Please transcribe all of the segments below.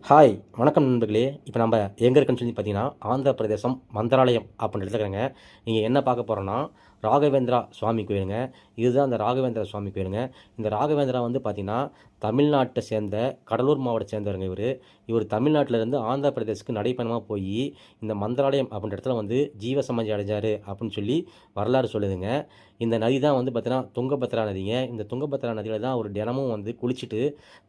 Hi வணக்கம் நண்பர்களே. இப்போ நம்ம எங்கே இருக்குன்னு சொல்லி பார்த்தீங்கன்னா ஆந்திர பிரதேசம் மந்திராலயம் அப்படின்னு எடுத்துக்கிறேங்க. இங்கே என்ன பார்க்க போகிறோன்னா ராகவேந்திரா சுவாமி கோயிலுங்க. இதுதான் அந்த ராகவேந்திரா சுவாமி கோயிலுங்க. இந்த ராகவேந்திரா வந்து பார்த்திங்கன்னா தமிழ்நாட்டை சேர்ந்த கடலூர் மாவட்டத்தை சேர்ந்தவருங்க. இவர் தமிழ்நாட்டிலேருந்து ஆந்திர பிரதேசத்துக்கு நடைப்பயணமாக போய் இந்த மந்திராலயம் அப்படின்ற இடத்துல வந்து ஜீவ சமாதி அடைஞ்சார் அப்படின்னு சொல்லி வரலாறு சொல்லுதுங்க. இந்த நதி தான் வந்து பார்த்தீங்கன்னா துங்கபத்ரா நதிங்க. இந்த துங்கபத்ரா நதியில் தான் அவர் தினமும் வந்து குளிச்சுட்டு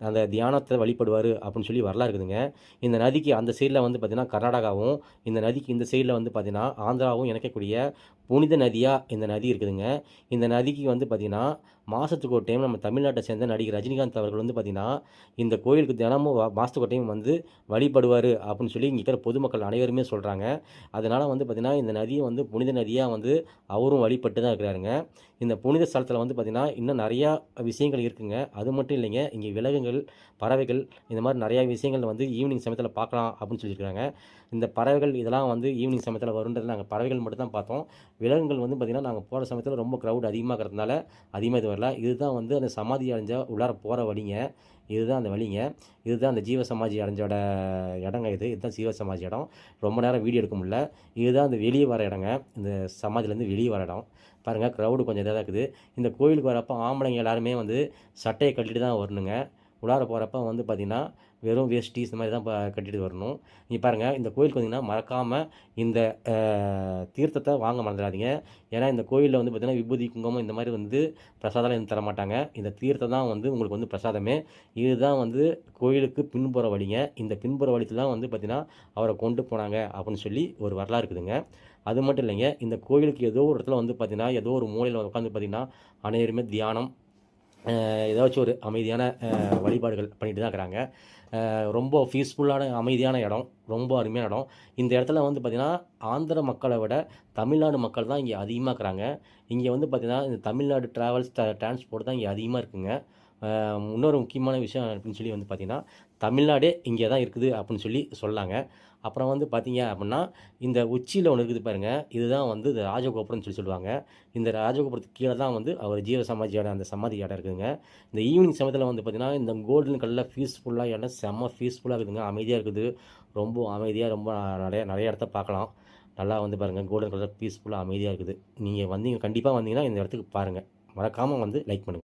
அந்த தியானத்தை வழிபடுவார் அப்படின்னு சொல்லி வரலாறு இருக்குதுங்க. இந்த நதிக்கு அந்த சைடில் வந்து பார்த்திங்கன்னா கர்நாடகாவும், இந்த நதிக்கு இந்த சைடில் வந்து பார்த்திங்கன்னா ஆந்திராவும் இணைக்கக்கூடிய புனித நதியாக இந்த நதி இருக்குதுங்க. இந்த நதிக்கு வந்து பார்த்திங்கன்னா மாதத்துக்கு ஒரு டைம் நம்ம தமிழ்நாட்டை சேர்ந்த நடிகர் ரஜினிகாந்த் அவர்கள் வந்து பார்த்திங்கன்னா இந்த கோயிலுக்கு தினமும் மாதத்துக்கு ஒரு டைம் வந்து வழிபடுவார் அப்படின்னு சொல்லி இங்கே இருக்கிற பொதுமக்கள் அனைவருமே சொல்கிறாங்க. அதனால் வந்து பார்த்திங்கன்னா இந்த நதியை வந்து புனித நதியாக வந்து அவரும் வழிபட்டு தான் இருக்கிறாருங்க. இந்த புனித ஸ்தலத்தில் வந்து பார்த்திங்கன்னா இன்னும் நிறையா விஷயங்கள் இருக்குங்க. அது மட்டும் இல்லைங்க, இங்கே விலங்குகள், பறவைகள் இந்த மாதிரி நிறையா விஷயங்கள் வந்து ஈவினிங் சமயத்தில் பார்க்கலாம் அப்படின்னு சொல்லியிருக்காங்க. இந்த பறவைகள் இதெல்லாம் வந்து ஈவினிங் சமயத்தில் வருன்றது நாங்கள் பறவைகள் மட்டும் தான் பார்த்தோம். விலங்குகள் வந்து பார்த்திங்கன்னா நாங்கள் போகிற சமயத்தில் ரொம்ப க்ரௌட் அதிகமாக இருக்கிறதுனால அதிகமாக இது வரல. இதுதான் வந்து அந்த சமாதி அடைஞ்ச உள்ளார போகிற வழிங்க. இதுதான் அந்த வழிங்க. இதுதான் அந்த ஜீவ சமாதி அடைஞ்சோட இடங்க. இதுதான் ஜீவ சமாதி இடம். ரொம்ப நேரம் வீடியோ எடுக்க முடியல. இதுதான் அந்த வெளியே வர இடங்க. இந்த சமாதிலேருந்து வெளியே வர இடம் பாருங்கள். க்ரௌடு கொஞ்சம் இதாக இருக்குது. இந்த கோயிலுக்கு வரப்போ ஆம்பளைங்க எல்லாருமே வந்து சட்டையை கட்டிட்டு தான் வரணுங்க. உள்ளார போகிறப்ப வந்து பார்த்திங்கன்னா வெறும் வேஷ்டி இந்த மாதிரி தான் கட்டிட்டு வரணும். நீங்கள் பாருங்கள், இந்த கோயிலுக்கு வந்தீங்கன்னா மறக்காமல் இந்த தீர்த்தத்தை வாங்க மறந்துடாதீங்க. ஏன்னா இந்த கோயிலில் வந்து பார்த்திங்கன்னா விபூதி, குங்குமம் இந்த மாதிரி வந்து பிரசாதம் எதுவும் தர மாட்டாங்க. இந்த தீர்த்தம் தான் வந்து உங்களுக்கு வந்து பிரசாதமே. இதுதான் வந்து கோயிலுக்கு பின்புற வழிங்க. இந்த பின்புற வழியில் தான் வந்து பார்த்திங்கன்னா அவரை கொண்டு போனாங்க அப்படின்னு சொல்லி ஒரு வரலாறு இருக்குதுங்க. அது மட்டும் இல்லைங்க, இந்த கோயிலுக்கு ஏதோ ஒரு இடத்துல வந்து பார்த்திங்கன்னா ஏதோ ஒரு மூலையில் உட்காந்து பார்த்திங்கன்னா அனைவருமே தியானம், ஏதாச்சும் ஒரு அமைதியான வழிபாடுகள் பண்ணிட்டு தான் இருக்கிறாங்க. ரொம்ப பீஸ்ஃபுல்லான அமைதியான இடம், ரொம்ப அருமையான இடம். இந்த இடத்துல வந்து பார்த்திங்கன்னா ஆந்திர மக்களை விட தமிழ்நாடு மக்கள் தான் இங்கே அதிகமாக இருக்கிறாங்க. இங்கே வந்து பார்த்திங்கன்னா இந்த தமிழ்நாடு டிரான்ஸ்போர்ட் தான் இங்கே அதிகமாக இருக்குங்க. இன்னொரு முக்கியமான விஷயம் அப்படின்னு சொல்லி வந்து பார்த்திங்கன்னா தமிழ்நாடே இங்கே தான் இருக்குது அப்படின்னு சொல்லி சொல்லாங்க. அப்புறம் வந்து பார்த்திங்க அப்படின்னா இந்த உச்சியில் ஒன்று இருக்குது பாருங்கள். இதுதான் வந்து இந்த ராஜகோபுரம்னு சொல்லி சொல்லுவாங்க. இந்த ராஜகோபுரத்துக்கு கீழே தான் வந்து அவர் ஜீவ சமாதியோட அந்த சமாதி இடம் இருக்குதுங்க. இந்த ஈவினிங் சமயத்தில் வந்து பார்த்திங்கன்னா இந்த கோல்டன் கலரில் பீஸ்ஃபுல்லாக இடம் செம்ம பீஸ்ஃபுல்லாக இருக்குதுங்க. அமைதியாக இருக்குது. ரொம்ப அமைதியாக ரொம்ப நிறைய இடத்த பார்க்கலாம். நல்லா வந்து பாருங்கள், கோல்டன் கலர் பீஸ்ஃபுல்லாக அமைதியாக இருக்குது. நீங்கள் வந்தீங்க, கண்டிப்பாக வந்தீங்கன்னா இந்த இடத்துக்கு பாருங்கள். மறக்காமல் வந்து லைக் பண்ணுங்கள்.